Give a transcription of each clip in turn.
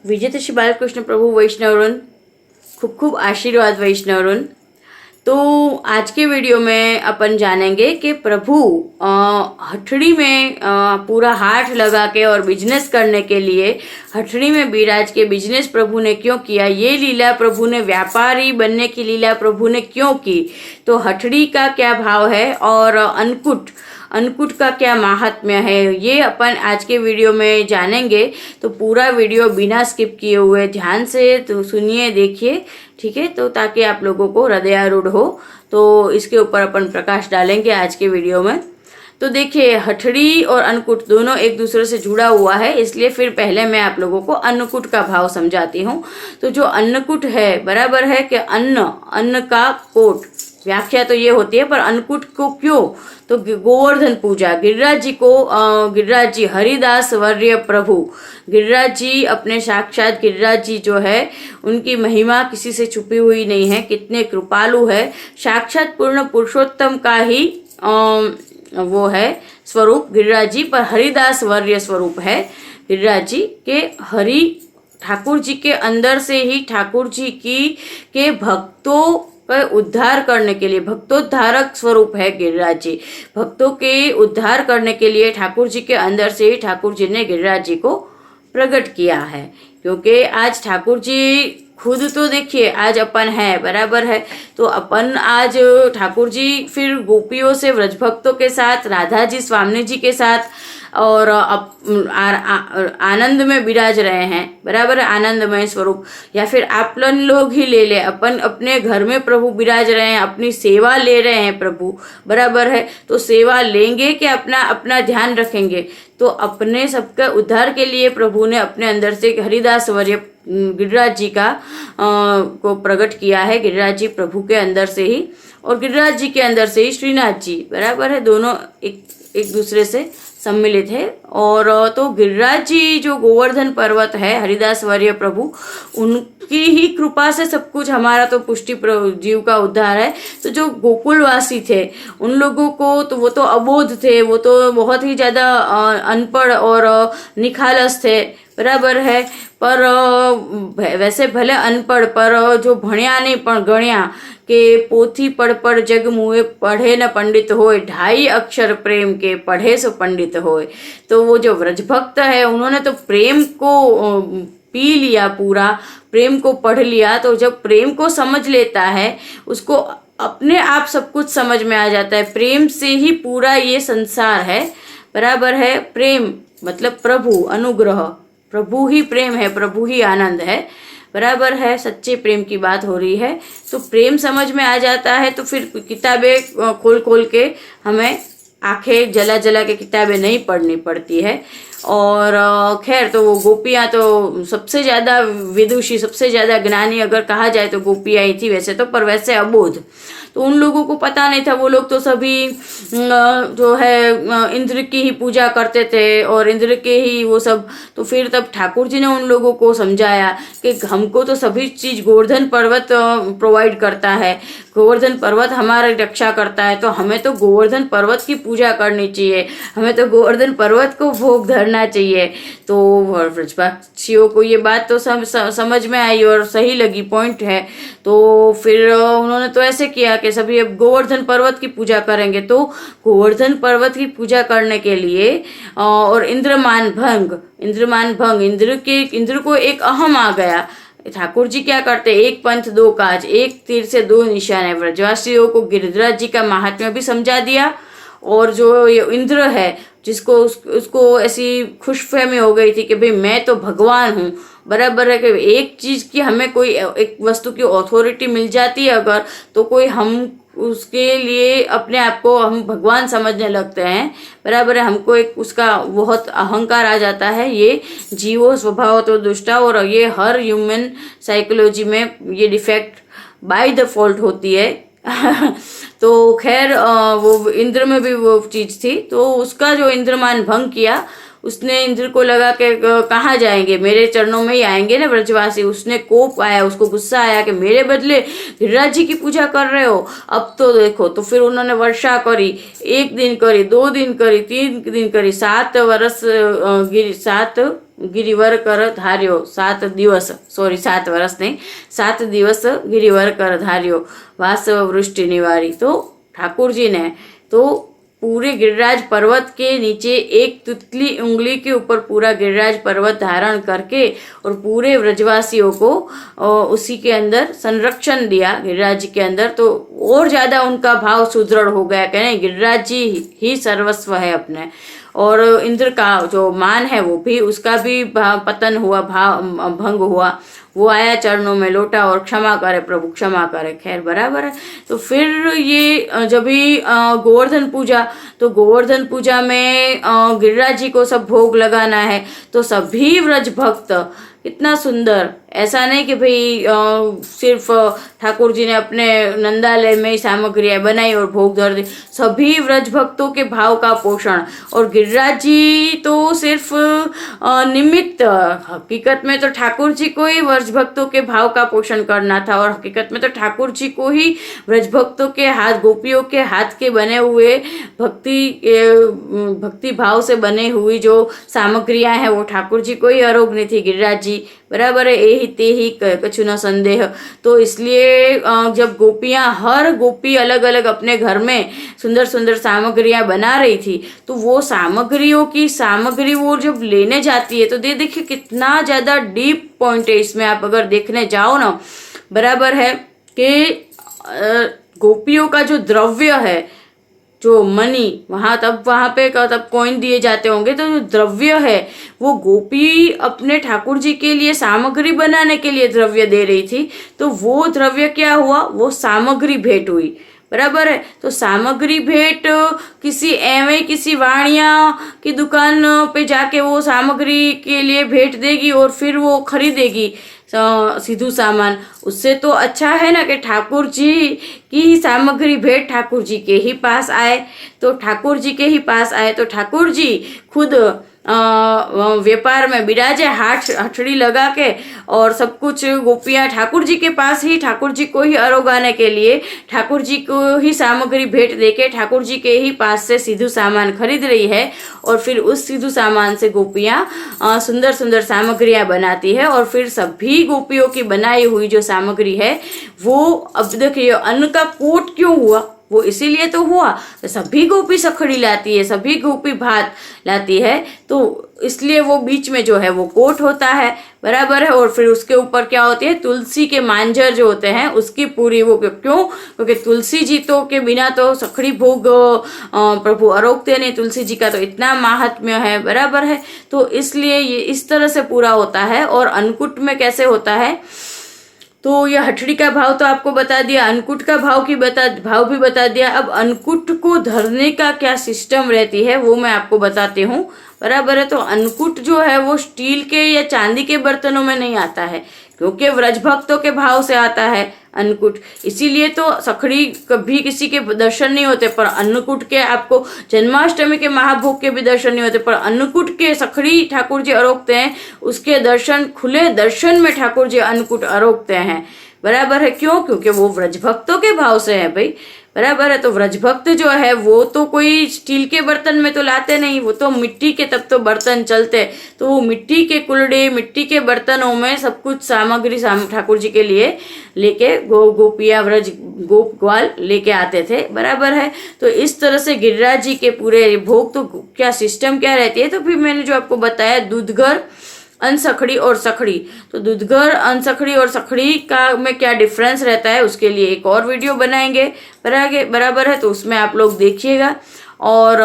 विजयदशमी बालकृष्ण प्रभु वैष्णवरून खूब खूब आशीर्वाद वैष्णवरून। तो आज के वीडियो में अपन जानेंगे कि प्रभु हथड़ी में पूरा हाथ लगा के और बिजनेस करने के लिए हथड़ी में विराज के बिजनेस प्रभु ने क्यों किया, ये लीला प्रभु ने, व्यापारी बनने की लीला प्रभु ने क्यों की, तो हथड़ी का क्या भाव है और अन्नकूट का क्या महात्म्य है, ये अपन आज के वीडियो में जानेंगे। तो पूरा वीडियो बिना स्किप किए हुए ध्यान से तो सुनिए, देखिए, ठीक है, तो ताकि आप लोगों को हृदयारूढ़ हो। तो इसके ऊपर अपन प्रकाश डालेंगे आज के वीडियो में। तो देखिए, हथड़ी और अन्नकूट दोनों एक दूसरे से जुड़ा हुआ है, इसलिए फिर पहले मैं आप लोगों को अन्नकूट का भाव समझाती हूँ। तो जो अन्नकूट है बराबर है कि अन्न का कोट, व्याख्या तो ये होती है, पर अन्नकूट को क्यों, तो गोवर्धन पूजा, गिरिराज जी हरिदास वर्य प्रभु, गिरिराज जी अपने साक्षात गिरिराज जी जो है उनकी महिमा किसी से छुपी हुई नहीं है, कितने कृपालु है, साक्षात पूर्ण पुरुषोत्तम का ही वो है स्वरूप गिरिराज जी, पर हरिदास वर्य स्वरूप है गिरिराज जी के। हरि ठाकुर जी के अंदर से ही ठाकुर जी के भक्तों का उद्धार करने के लिए, भक्तोद्धारक स्वरूप है गिरिराज जी। भक्तों के उद्धार करने के लिए ठाकुर जी के अंदर से ही ठाकुर जी ने गिरिराज जी को प्रकट किया है। क्योंकि आज ठाकुर जी खुद तो देखिए, आज अपन है बराबर है, तो अपन आज ठाकुर जी फिर गोपियों से, व्रज भक्तों के साथ, राधा जी स्वामी जी के साथ और आनंद में विराज रहे हैं, बराबर है, आनंदमय स्वरूप। या फिर आप लोग ही ले ले, अपन अपने घर में प्रभु विराज रहे हैं, अपनी सेवा ले रहे हैं प्रभु, बराबर है। तो सेवा लेंगे कि अपना अपना ध्यान रखेंगे, तो अपने सबका उद्धार के लिए प्रभु ने अपने अंदर से हरिदास वर्य गिरिराज जी का को प्रकट किया है। गिरिराज जी प्रभु के अंदर से ही और गिरिराज जी के अंदर से ही श्रीनाथ जी, बराबर है, दोनों एक दूसरे से सम्मिलित है। और तो गिरिराज जी जो गोवर्धन पर्वत है, हरिदास वर्य प्रभु, उनकी ही कृपा से सब कुछ हमारा तो पुष्टि जीव का उद्धार है। तो जो गोकुलवासी थे उन लोगों को तो वो तो अबोध थे, वो तो बहुत ही ज़्यादा अनपढ़ और निखालस थे, बराबर है, पर वैसे भले अनपढ़ पर जो भण्या नहीं पण गण्या के पोथी पढ़ जग मुए, पढ़े न पंडित होए, 2.5 अक्षर प्रेम के पढ़े सो पंडित होए। तो वो जो व्रज भक्त है उन्होंने तो प्रेम को पी लिया, पूरा प्रेम को पढ़ लिया। तो जब प्रेम को समझ लेता है उसको अपने आप सब कुछ समझ में आ जाता है। प्रेम से ही पूरा ये संसार है, बराबर है। प्रेम मतलब प्रभु, अनुग्रह, प्रभु ही प्रेम है, प्रभु ही आनंद है, बराबर है। सच्चे प्रेम की बात हो रही है, तो प्रेम समझ में आ जाता है। तो फिर किताबें खोल के हमें आंखें जला के किताबें नहीं पढ़नी पड़ती है। और खैर, तो वो गोपियाँ तो सबसे ज़्यादा विदुषी, सबसे ज़्यादा ज्ञानी अगर कहा जाए तो गोपियाँ ही थी वैसे तो, पर वैसे अबोध। तो उन लोगों को पता नहीं था, वो लोग तो सभी जो है इंद्र की ही पूजा करते थे और इंद्र के ही वो सब। तो फिर तब ठाकुर जी ने उन लोगों को समझाया कि हमको तो सभी चीज़ गोवर्धन पर्वत प्रोवाइड करता है, गोवर्धन पर्वत हमारी रक्षा करता है, तो हमें तो गोवर्धन पर्वत की पूजा करनी चाहिए, हमें तो गोवर्धन पर्वत को भोग धरना चाहिए। तो व्रजवासियों को ये बात तो समझ में आई और सही लगी, पॉइंट है। तो फिर उन्होंने तो ऐसे किया कि सभी अब गोवर्धन पर्वत की पूजा करेंगे। तो गोवर्धन पर्वत की पूजा करने के लिए और इंद्रमान भंग, इंद्र को एक अहम आ गया। ठाकुर जी क्या करते, एक पंथ दो काज, एक तीर से दो निशान है। व्रजवासियों को गिरिराज जी का महात्म्य भी समझा दिया, और जो ये इंद्र है जिसको उसको ऐसी खुशफहमी हो गई थी कि भाई मैं तो भगवान हूँ, बराबर है, कि एक चीज़ की हमें कोई एक वस्तु की अथॉरिटी मिल जाती है अगर, तो कोई हम उसके लिए अपने आप को हम भगवान समझने लगते हैं, बराबर है, हमको एक उसका बहुत अहंकार आ जाता है। ये जीवो स्वभाव तो दुष्टा, और ये हर ह्यूमन साइकोलॉजी में ये डिफेक्ट बाय डिफॉल्ट होती है। तो खैर वो इंद्र में भी वो चीज़ थी, तो उसका जो इंद्रमान भंग किया उसने इंद्र को लगा कि कहाँ जाएंगे, मेरे चरणों में ही आएंगे ना ब्रजवासी। उसने कोप आया, उसको गुस्सा आया कि मेरे बदले गिरिराज जी की पूजा कर रहे हो, अब तो देखो। तो फिर उन्होंने वर्षा करी, 1 दिन करी, 2 दिन करी, 3 दिन करी, 7 गिरिवर कर धार्यो, 7 दिवस, सॉरी 7 वर्ष नहीं, 7 दिवस गिरिवर कर धार्यो, वास्तव वृष्टि निवारी। तो ठाकुर जी ने तो पूरे गिरिराज पर्वत के नीचे एक तुतली उंगली के ऊपर पूरा गिरिराज पर्वत धारण करके और पूरे व्रजवासियों को उसी के अंदर संरक्षण दिया, गिरिराज जी के अंदर। तो और ज्यादा उनका भाव सुदृढ़ हो गया कि नहीं, गिरिराज जी ही सर्वस्व है अपने। और इंद्र का जो मान है वो भी, उसका भी पतन हुआ, भाव भंग हुआ। वो आया चरणों में लौटा और क्षमा करे प्रभु, क्षमा करे। खैर बराबर है। तो फिर ये जब भी गोवर्धन पूजा, तो गोवर्धन पूजा में गिरिराज जी को सब भोग लगाना है, तो सभी व्रज भक्त, कितना सुंदर, ऐसा नहीं कि भाई सिर्फ ठाकुर जी ने अपने नंदालय में ही सामग्रियाँ बनाई और भोग धर दी, सभी व्रज भक्तों के भाव का पोषण। और गिरिराज जी तो सिर्फ निमित्त, हकीकत में तो ठाकुर जी को ही व्रज भक्तों के भाव का पोषण करना था। और हकीकत में तो ठाकुर जी को ही व्रज भक्तों के हाथ, गोपियों के हाथ के बने हुए भक्ति भाव से बने हुई जो सामग्रियां हैं वो ठाकुर जी को ही आरोग्य थी, गिरिराज जी बराबर है। ए ही ते ही कछु न संदेह। तो इसलिए जब गोपियां, हर गोपी अलग अलग अपने घर में सुंदर सुंदर सामग्रियां बना रही थी, तो वो सामग्रियों की सामग्री वो जब लेने जाती है तो देखिए कितना ज्यादा डीप पॉइंट है इसमें। आप अगर देखने जाओ ना, बराबर है कि गोपियों का जो द्रव्य है, जो मनी, वहां पे तब कॉइन दिए जाते होंगे, तो जो द्रव्य है वो गोपी अपने ठाकुर जी के लिए सामग्री बनाने के लिए द्रव्य दे रही थी। तो वो द्रव्य क्या हुआ, वो सामग्री भेंट हुई, बराबर है। तो सामग्री भेंट किसी वाणिया की दुकान पे जाके वो सामग्री के लिए भेंट देगी और फिर वो खरीदेगी सीधू सामान। उससे तो अच्छा है ना कि ठाकुर जी की सामग्री भेंट ठाकुर जी के ही पास आए। तो ठाकुर जी के ही पास आए तो ठाकुर जी खुद व्यापार में बिराजे, हथड़ी लगा के, और सब कुछ गोपियां ठाकुर जी के पास ही, ठाकुर जी को ही आरोगाने के लिए ठाकुर जी को ही सामग्री भेंट देके ठाकुर जी के ही पास से सीधू सामान खरीद रही है। और फिर उस सीधू सामान से गोपियां सुंदर सुंदर सामग्रियां बनाती है। और फिर सभी गोपियों की बनाई हुई जो सामग्री है वो, अब देखिए अन्न का कोट क्यों हुआ, वो इसीलिए तो हुआ, तो सभी गोपी सखड़ी लाती है, सभी गोपी भात लाती है, तो इसलिए वो बीच में जो है वो कोट होता है, बराबर है। और फिर उसके ऊपर क्या होती है, तुलसी के मांजर जो होते हैं उसकी पूरी वो, क्यों, क्योंकि तुलसी जी तो के बिना तो सखड़ी भोग प्रभु आरोगते नहीं, तुलसी जी का तो इतना महात्म्य है, बराबर है। तो इसलिए ये इस तरह से पूरा होता है। और अन्नकूट में कैसे होता है, तो ये हथड़ी का भाव तो आपको बता दिया, अन्नकूट का भाव भी बता दिया। अब अन्नकूट को धरने का क्या सिस्टम रहती है वो मैं आपको बताती हूँ, बराबर है। तो अन्नकूट जो है वो स्टील के या चांदी के बर्तनों में नहीं आता है, क्योंकि व्रज भक्तों के भाव से आता है अन्नकूट। इसीलिए तो सखड़ी कभी किसी के दर्शन नहीं होते, पर अन्नकूट के आपको जन्माष्टमी के महाभोग के भी दर्शन नहीं होते, पर अन्नकूट के सखड़ी ठाकुर जी आरोगते हैं, उसके दर्शन, खुले दर्शन में ठाकुर जी अन्नकूट आरोगते हैं, बराबर है। क्यों, क्योंकि वो व्रज भक्तों के भाव से है भाई, बराबर है। तो व्रज भक्त जो है वो तो कोई स्टील के बर्तन में तो लाते नहीं, वो तो मिट्टी के तब तो बर्तन चलते, तो वो मिट्टी के कुल्हड़े, मिट्टी के बर्तनों में सब कुछ सामग्री ठाकुर जी के लिए लेके गोपिया व्रज गोप ग्वाल लेके आते थे, बराबर है। तो इस तरह से गिरिराज जी के पूरे भोग, तो क्या सिस्टम क्या रहती है, तो फिर मैंने जो आपको बताया दूधघर, अनसखड़ी और सखड़ी। तो दूधघर, अनसखड़ी और सखड़ी का में क्या डिफरेंस रहता है उसके लिए एक और वीडियो बनाएंगे, बराबर है। तो उसमें आप लोग देखिएगा। और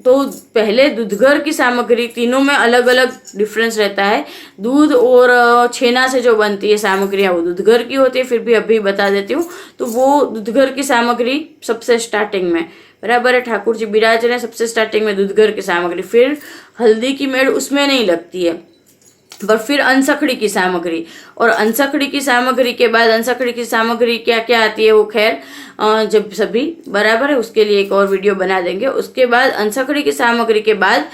तो पहले दूधघर की सामग्री, तीनों में अलग अलग डिफरेंस रहता है। दूध और छेना से जो बनती है सामग्रियाँ वो दूधघर की होती है, फिर भी अभी बता देती हूँ। तो वो दूधघर की सामग्री सबसे स्टार्टिंग में, बराबर है, ठाकुर जी विराज रहे सबसे स्टार्टिंग में दूधघर की सामग्री। फिर हल्दी की मेड़ उसमें नहीं लगती है, पर फिर अनसखड़ी की सामग्री, और अनसखड़ी की सामग्री के बाद अनसखड़ी की सामग्री क्या क्या आती है वो खैर जब सभी बराबर है उसके लिए एक और वीडियो बना देंगे। उसके बाद अनसखड़ी की सामग्री के बाद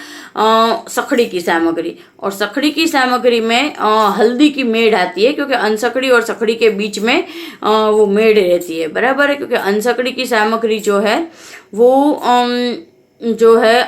सखड़ी की सामग्री, और सखड़ी की सामग्री में हल्दी की मेड़ आती है, क्योंकि अनसखड़ी और सखड़ी के बीच में वो मेड़ रहती है, बराबर है। क्योंकि अनसखड़ी की सामग्री जो है वो जो है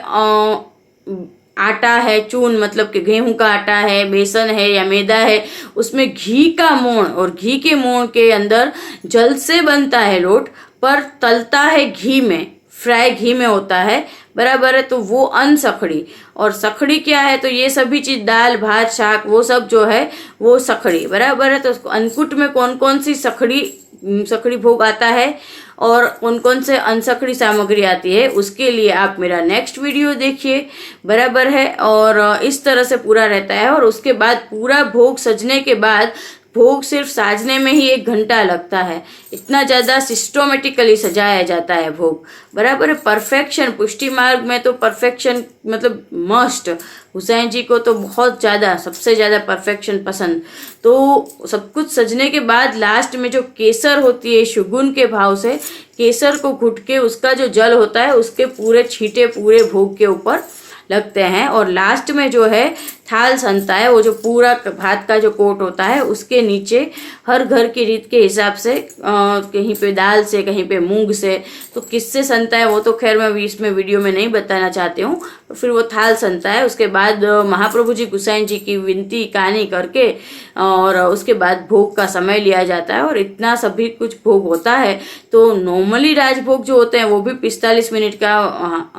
आटा है, चून मतलब कि गेहूं का आटा है, बेसन है या मैदा है, उसमें घी का मोण, और घी के मोण के अंदर जल से बनता है लोट, पर तलता है घी में, फ्राई घी में होता है, बराबर है। तो वो अनसखड़ी, और सखड़ी क्या है, तो ये सभी चीज दाल भात शाक वो सब जो है वो सखड़ी, बराबर है। तो अन्नकूट में कौन कौन सी सखड़ी भोग आता है और कौन कौन से अनसखड़ी सामग्री आती है, उसके लिए आप मेरा नेक्स्ट वीडियो देखिए, बराबर है। और इस तरह से पूरा रहता है, और उसके बाद पूरा भोग सजने के बाद, भोग सिर्फ साजने में ही 1 घंटा लगता है, इतना ज़्यादा सिस्टोमेटिकली सजाया जाता है भोग, बराबर है। परफेक्शन, पुष्टि मार्ग में तो परफेक्शन मतलब मस्ट, हुसैन जी को तो बहुत ज़्यादा, सबसे ज़्यादा परफेक्शन पसंद। तो सब कुछ सजने के बाद लास्ट में जो केसर होती है, शुगुन के भाव से केसर को घुट के उसका जो जल होता है उसके पूरे छींटे पूरे भोग के ऊपर लगते हैं, और लास्ट में जो है थाल सनता है, वो जो पूरा भात का जो कोट होता है उसके नीचे हर घर की रीत के हिसाब से कहीं पे दाल से, कहीं पे मूंग से, तो किससे सनता है वो तो खैर मैं इसमें वीडियो में नहीं बताना चाहती हूँ। तो फिर वो थाल सनता है, उसके बाद महाप्रभु जी गोसाई जी की विनती कहानी करके और उसके बाद भोग का समय लिया जाता है, और इतना सभी कुछ भोग होता है। तो नॉर्मली राजभोग जो होते हैं वो भी 45 मिनट का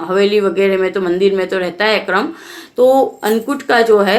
हवेली वगैरह में तो मंदिर में तो रहता है क्रम। तो अन्नकूट का जो है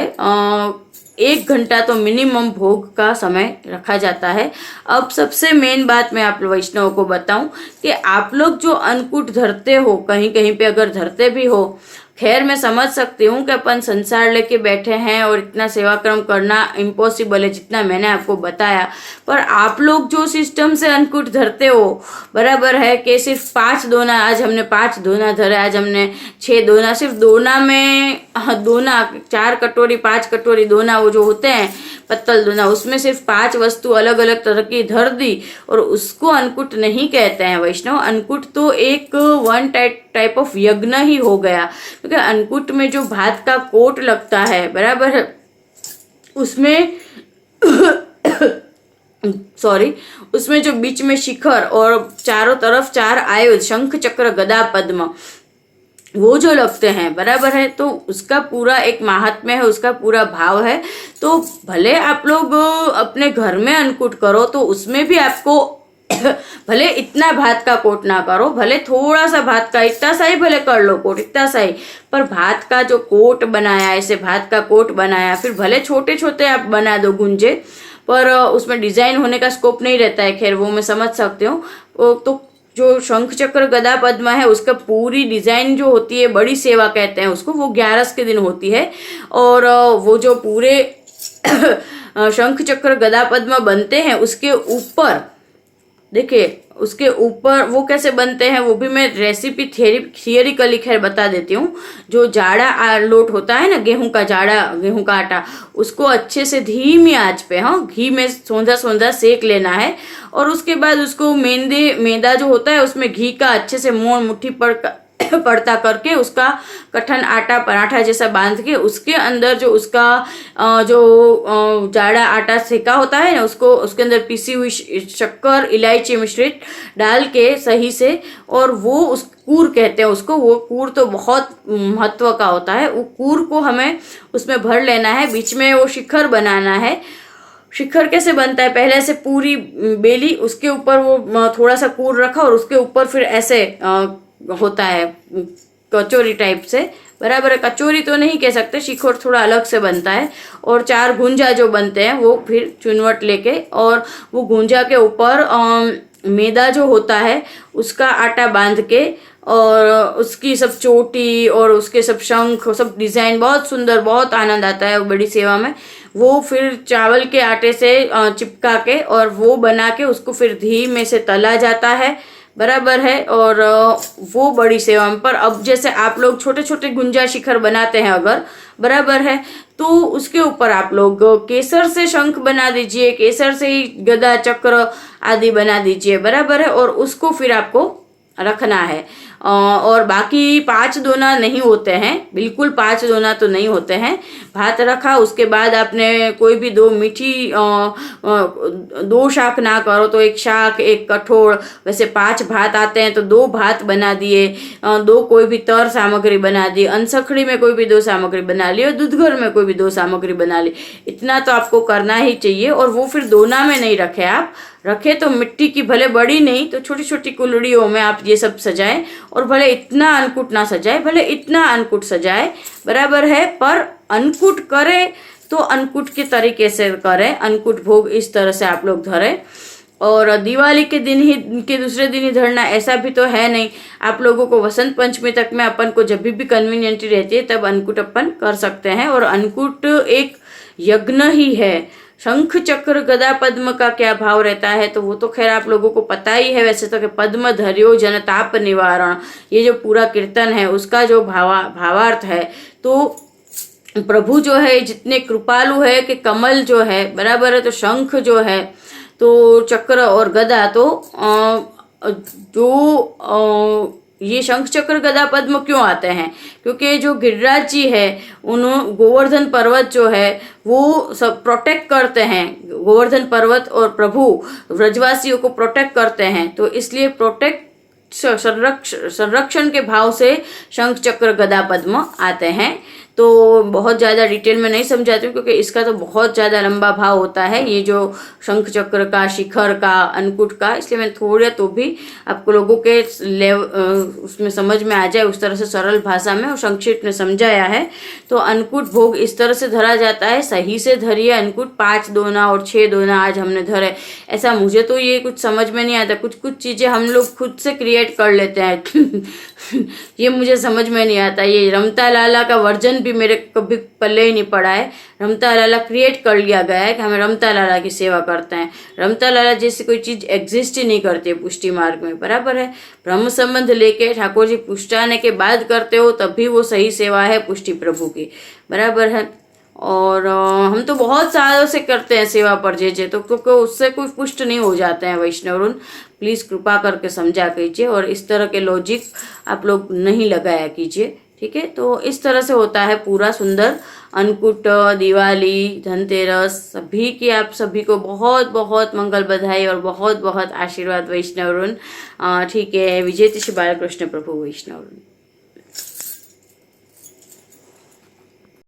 1 घंटा तो मिनिमम भोग का समय रखा जाता है। अब सबसे मेन बात मैं आप वैष्णव को बताऊं कि आप लोग जो अन्नकूट धरते हो, कहीं कहीं पे अगर धरते भी हो, खैर मैं समझ सकती हूँ कि अपन संसार लेके बैठे हैं और इतना सेवा कर्म करना इम्पॉसिबल है जितना मैंने आपको बताया, पर आप लोग जो सिस्टम से अन्नकूट धरते हो, बराबर है कि सिर्फ 5 दोना, आज हमने 5 दोना धरे, आज हमने 6 दोना, सिर्फ दोना में दोना 4 कटोरी 5 कटोरी दोना वो जो होते हैं पत्तल दोना, उसमें सिर्फ 5 वस्तु अलग अलग तरह की धर दी, और उसको अन्नकूट नहीं कहते हैं वैष्णव। अन्नकूट तो एक वन टाइप ऑफ यज्ञ ही हो गया, क्योंकि अन्नकूट में जो भात का कोट लगता है, बराबर है, उसमें उसमें जो बीच में शिखर और चारों तरफ 4 आयुध शंख चक्र गदा पद्म वो जो लगते हैं, बराबर है, तो उसका पूरा एक महात्म्य है, उसका पूरा भाव है। तो भले आप लोग अपने घर में अन्नकूट करो तो उसमें भी आपको भले इतना भात का कोट ना करो, भले थोड़ा सा भात का, इतना सा ही भले कर लो कोट, इतना सा ही, पर भात का जो कोट बनाया, ऐसे भात का कोट बनाया, फिर भले छोटे छोटे आप बना दो गुंजे, पर उसमें डिजाइन होने का स्कोप नहीं रहता है, खैर वो मैं समझ सकती हूँ। तो जो शंख चक्र गदा पद्म है उसका पूरी डिजाइन जो होती है, बड़ी सेवा कहते हैं उसको, वो 11 के दिन होती है, और वो जो पूरे शंख चक्र गदा पद्म बनते हैं उसके ऊपर देखिए, उसके ऊपर वो कैसे बनते हैं वो भी मैं रेसिपी थियरिकली खैर बता देती हूँ। जो जाड़ा लोट होता है ना, गेहूं का आटा, उसको अच्छे से धीमी आंच पे घी में सौंधा सेक लेना है, और उसके बाद उसको मैदा जो होता है उसमें घी का अच्छे से मोड़ मुट्ठी पड़ता करके उसका कठन आटा पराठा जैसा बांध के उसके अंदर जो उसका जो जाड़ा आटा सेका होता है ना, उसको उसके अंदर पीसी हुई शक्कर इलायची मिश्रित डाल के सही से, और वो उस कूर कहते हैं उसको, वो कूर तो बहुत महत्व का होता है। वो कूर को हमें उसमें भर लेना है, बीच में वो शिखर बनाना है। शिखर कैसे बनता है, पहले से पूरी बेली, उसके ऊपर वो थोड़ा सा कूर रखा, और उसके ऊपर फिर ऐसे होता है कचौरी टाइप से, बराबर है, कचौरी तो नहीं कह सकते, शिखर थोड़ा अलग से बनता है, और 4 गुंजा जो बनते हैं वो फिर चुनवट लेके, और वो गुंजा के ऊपर मैदा जो होता है उसका आटा बांध के, और उसकी सब चोटी और उसके सब शंख सब डिजाइन बहुत सुंदर, बहुत आनंद आता है बड़ी सेवा में। वो फिर चावल के आटे से चिपका के और वो बना के उसको फिर घी में से तला जाता है, बराबर है। और वो बड़ी सेवा में, पर अब जैसे आप लोग छोटे छोटे गुंजा शिखर बनाते हैं अगर, बराबर है, तो उसके ऊपर आप लोग केसर से शंख बना दीजिए, केसर से ही गदा चक्र आदि बना दीजिए, बराबर है। और उसको फिर आपको रखना है। और बाकी 5 दोना नहीं होते हैं, बिल्कुल 5 दोना तो नहीं होते हैं। भात रखा, उसके बाद आपने कोई भी 2 मीठी 2 शाक ना करो तो 1 शाक 1 कठोल, वैसे 5 भात आते हैं तो 2 भात बना दिए, 2 कोई भी तर सामग्री बना दी, अनसखड़ी में कोई भी 2 सामग्री बना ली और दूधघर में कोई भी 2 सामग्री बना ली। इतना तो आपको करना ही चाहिए। और वो फिर दोना में नहीं रखे, आप रखे तो मिट्टी की, भले बड़ी नहीं तो छोटी छोटी कुल्हड़ियों में आप ये सब सजाएं। और भले इतना अन्नकूट ना सजाए, भले इतना अन्नकूट सजाए, बराबर है, पर अन्नकूट करे तो अन्नकूट के तरीके से करें। अन्नकूट भोग इस तरह से आप लोग धरें। और दिवाली के दिन ही, के दूसरे दिन ही धरना ऐसा भी तो है नहीं। आप लोगों को वसंत पंचमी तक में अपन को जब भी कन्वीनियंट रहती है तब अन्नकूट अपन कर सकते हैं। और अन्नकूट एक यज्ञ ही है। शंख चक्र गदा पद्म का क्या भाव रहता है तो वो तो खैर आप लोगों को पता ही है वैसे तो, कि पद्म धर्यो जनताप निवारण, ये जो पूरा कीर्तन है उसका जो भावार्थ है, तो प्रभु जो है जितने कृपालु है कि कमल जो है, बराबर है, तो शंख जो है, तो चक्र और गदा, तो जो ये शंख चक्र गदा पद्म क्यों आते हैं, क्योंकि जो गिरिराज जी है उन्होंने गोवर्धन पर्वत जो है वो सब प्रोटेक्ट करते हैं। गोवर्धन पर्वत और प्रभु व्रजवासियों को प्रोटेक्ट करते हैं, तो इसलिए संरक्षण के भाव से शंख चक्र गदा पद्म आते हैं। तो बहुत ज़्यादा डिटेल में नहीं समझाती हूँ क्योंकि इसका तो बहुत ज़्यादा लंबा भाव होता है, ये जो शंख चक्र का, शिखर का, अन्नकूट का, इसलिए मैं थोड़ा तो भी आपको लोगों के उसमें समझ में आ जाए उस तरह से सरल भाषा में और संक्षिप्त में समझाया है। तो अन्नकूट भोग इस तरह से धरा जाता है, सही से धरिए अन्नकूट। 5 दोना और 6 दोना आज हमने धरे, ऐसा मुझे तो ये कुछ समझ में नहीं आता। कुछ कुछ चीज़ें हम लोग खुद से क्रिएट कर लेते हैं ये मुझे समझ में नहीं आता। ये रमता लाला का वर्जन भी मेरे कभी पल्ले ही नहीं पड़ा है। रमता लाला क्रिएट कर लिया गया है कि हमें रमता लाला की सेवा करते हैं। रमता लाला जैसी कोई चीज एग्जिस्ट ही नहीं करती है पुष्टि मार्ग में, बराबर है। ब्रह्म संबंध लेके ठाकुर जी पुष्टाने के बाद करते हो तभी वो सही सेवा है पुष्टि प्रभु की, बराबर है। और हम तो बहुत सालों से करते हैं सेवा पर जे तो क्योंकि उससे कोई पुष्ट नहीं हो जाते हैं वैष्णवरुन। प्लीज़ कृपा करके समझा कीजिए और इस तरह के लॉजिक आप लोग नहीं लगाया कीजिए, ठीक है। तो इस तरह से होता है पूरा सुंदर अन्नकूट, दिवाली, धनतेरस, सभी की आप सभी को बहुत बहुत मंगल बधाई और बहुत बहुत आशीर्वाद वैष्णवरुन, ठीक है। विजय श्री बालकृष्ण प्रभु वैष्णवरुन।